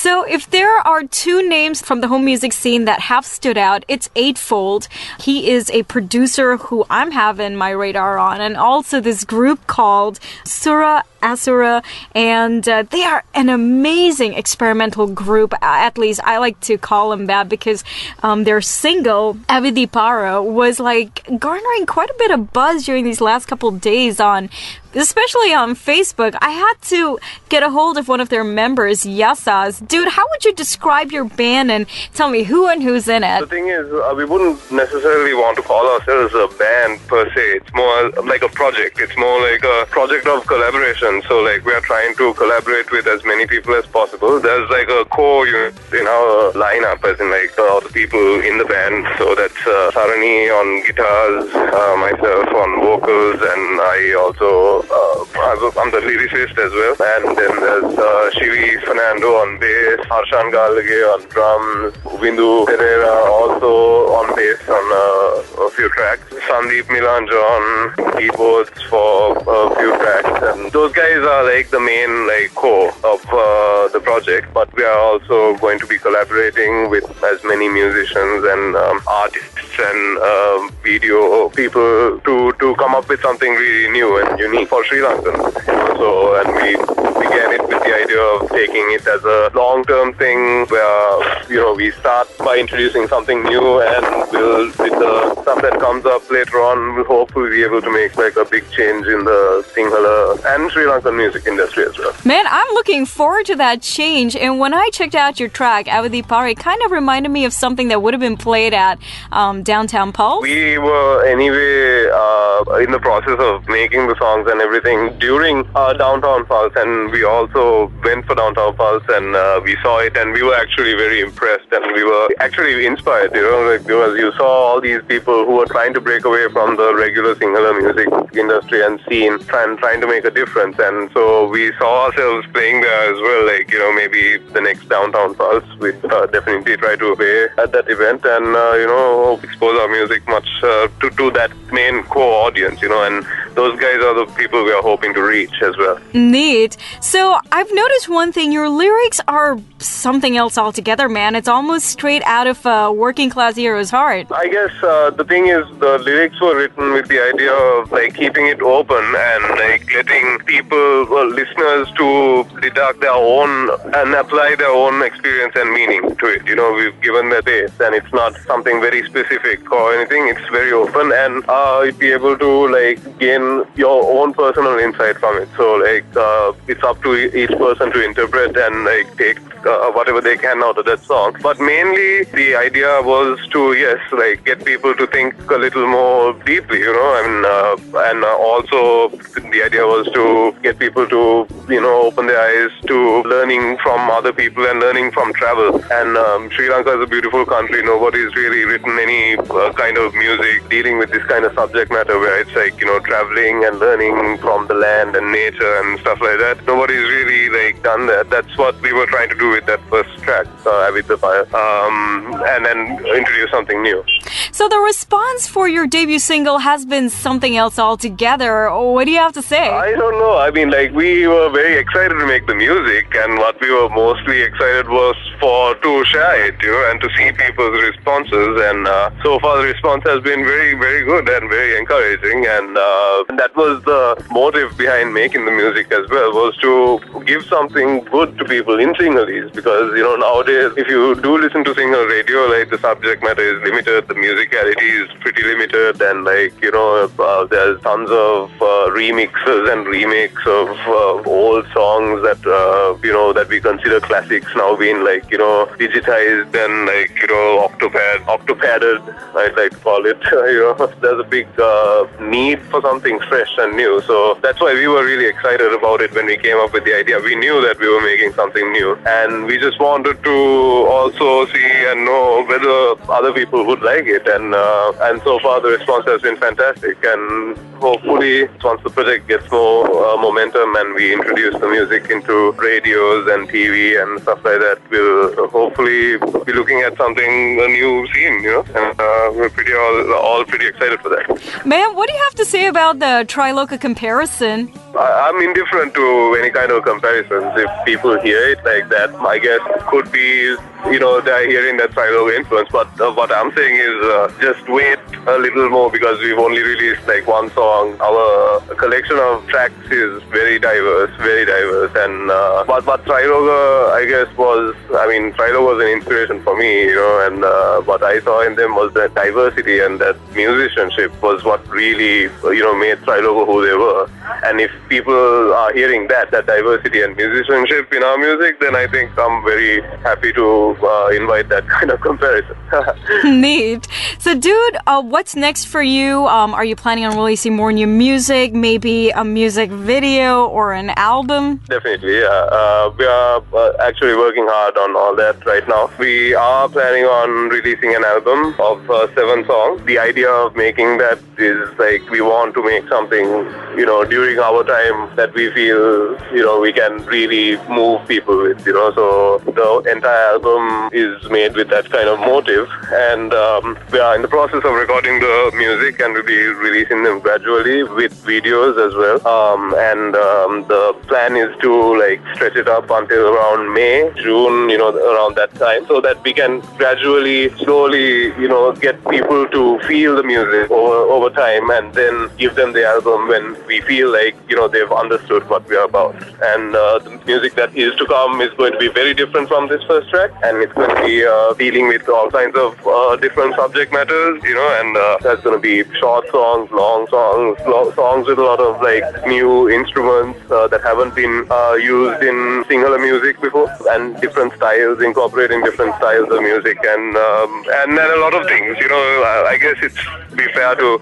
So if there are two names from the home music scene that have stood out, it's Eightfold. He is a producer who I'm having my radar on, and also this group called Sura Asura, and they are an amazing experimental group. At least I like to call them that, because their single Avidipara was like garnering quite a bit of buzz during these last couple of days especially on Facebook. I had to get a hold of one of their members, Yasas. Dude, how would you describe your band and tell me who and who's in it? The thing is, we wouldn't necessarily want to call ourselves a band per se. It's more like a project. It's more like a project of collaboration. So like we are trying to collaborate with as many people as possible. There's like a core unit in our lineup, as in like all the people in the band. So that's Sarani on guitars, myself on vocals, and I also I'm the lyricist as well. And then there's Shivi Fernando on bass, Harshan Galage on drums, Bindu Pereira also on bass on a few tracks, Sandeep Milanja on keyboards for a few tracks. And those guys are like the main like core of the project. But we are also going to be collaborating with as many musicians and artists and video people to come up with something really new and unique for Sri Lankan. So, and we began it with the idea of taking it as a long-term thing where, we start by introducing something new, and we'll, with the stuff that comes up later on, we'll hopefully be able to make like a big change in the Sinhala and Sri Lankan music industry as well. Man, I'm looking forward to that change. And when I checked out your track, Avidipara, it kind of reminded me of something that would have been played at Downtown Pulse. We were anyway in the process of making the songs and everything during Downtown Pulse, and we also went for Downtown Pulse, and we saw it, and we were actually very impressed, and we were actually inspired, like, because you saw all these people who were trying to break away from the regular Sinhala music industry and scene, trying to make a difference. And so we saw ourselves playing there as well, like, maybe the next Downtown Pulse, we'd definitely try to play at that event and, expose our music much to that main core audience, and those guys are the people we are hoping to reach as well. Neat. So I've noticed one thing, your lyrics are something else altogether, man. It's almost straight out of a working class hero's heart. I guess the thing is, the lyrics were written with the idea of like keeping it open and like letting people, listeners, to deduct their own and apply their own experience and meaning to it. We've given that base, and it's not something very specific or anything. It's very open, and you'd be able to like gain your own personal insight from it. So like it's up to each person to interpret and like take whatever they can out of that song. But mainly the idea was to, like get people to think a little more deeply, and also the idea was to get people to, open their eyes to learning from other people and learning from travel. And Sri Lanka is a beautiful country. Nobody's really written any kind of music dealing with this kind of subject matter where it's like, traveling and learning from the land and nature and stuff like that. Nobody's really like done that. That's what we were trying to do with that first track, Avidipara, and then introduce something new. So the response for your debut single has been something else altogether. What do you have to say? I don't know. I mean, like, we were very excited to make the music, and what we were mostly excited was to share it, and to see people's responses. And so far the response has been very, very good and very encouraging. And that was the motive behind making the music as well, was to give something good to people in Sinhalese. Because, nowadays, if you do listen to Sinhala radio, like, the subject matter is limited, the musicality is pretty limited, and like, there's tons of remixes and remakes of old songs that, that we consider classics now being like, digitized and like, octopadded, I'd like to call it. There's a big need for something fresh and new. So that's why we were really excited about it when we came up with the idea. We knew that we were making something new, and we just wanted to also see and know whether other people would like it. and so far the response has been fantastic. And hopefully, once the project gets more momentum and we introduce the music into radios and TV and stuff like that, we'll hopefully be looking at something, a new scene, and we're all pretty excited for that. Ma'am, what do you have to say about the Triloka comparison? I'm indifferent to any kind of comparisons. If people hear it like that, I guess could be, they're hearing that Triloka influence. But what I'm saying is just wait a little more, because we've only released like one song. Our collection of tracks is very diverse. And but Triloka, I guess, Triloka was an inspiration for me, and what I saw in them was that diversity, and that musicianship was what really, made Triloka who they were. And if people are hearing that diversity and musicianship in our music, then I think I'm very happy to invite that kind of comparison. Neat. So, dude, what's next for you? Are you planning on releasing more new music, maybe a music video or an album? Definitely, yeah. We are actually working hard on all that right now. We are planning on releasing an album of 7 songs. The idea of making that is like we want to make something, during our time that we feel, we can really move people with, So the entire album is made with that kind of motive, and we are in the process of recording the music, and we'll be releasing them gradually with videos as well. And the plan is to stretch it up until around May, June, around that time, so that we can gradually, slowly, get people to feel the music over time, and then give them the album when we feel like, they've understood what we are about. And the music that is to come is going to be very different from this first track, and it's going to be dealing with all kinds of different subject matters, and that's going to be short songs, long songs, songs with a lot of new instruments that haven't been used in Sinhala music before, and different styles, incorporating different styles of music, and then a lot of things. I guess it's be fair to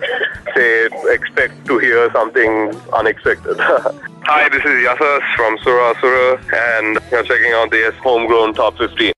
say expect to hear something unexpected. Hi, this is Yasas from Sura Asura, and you're checking out the Homegrown Top 15.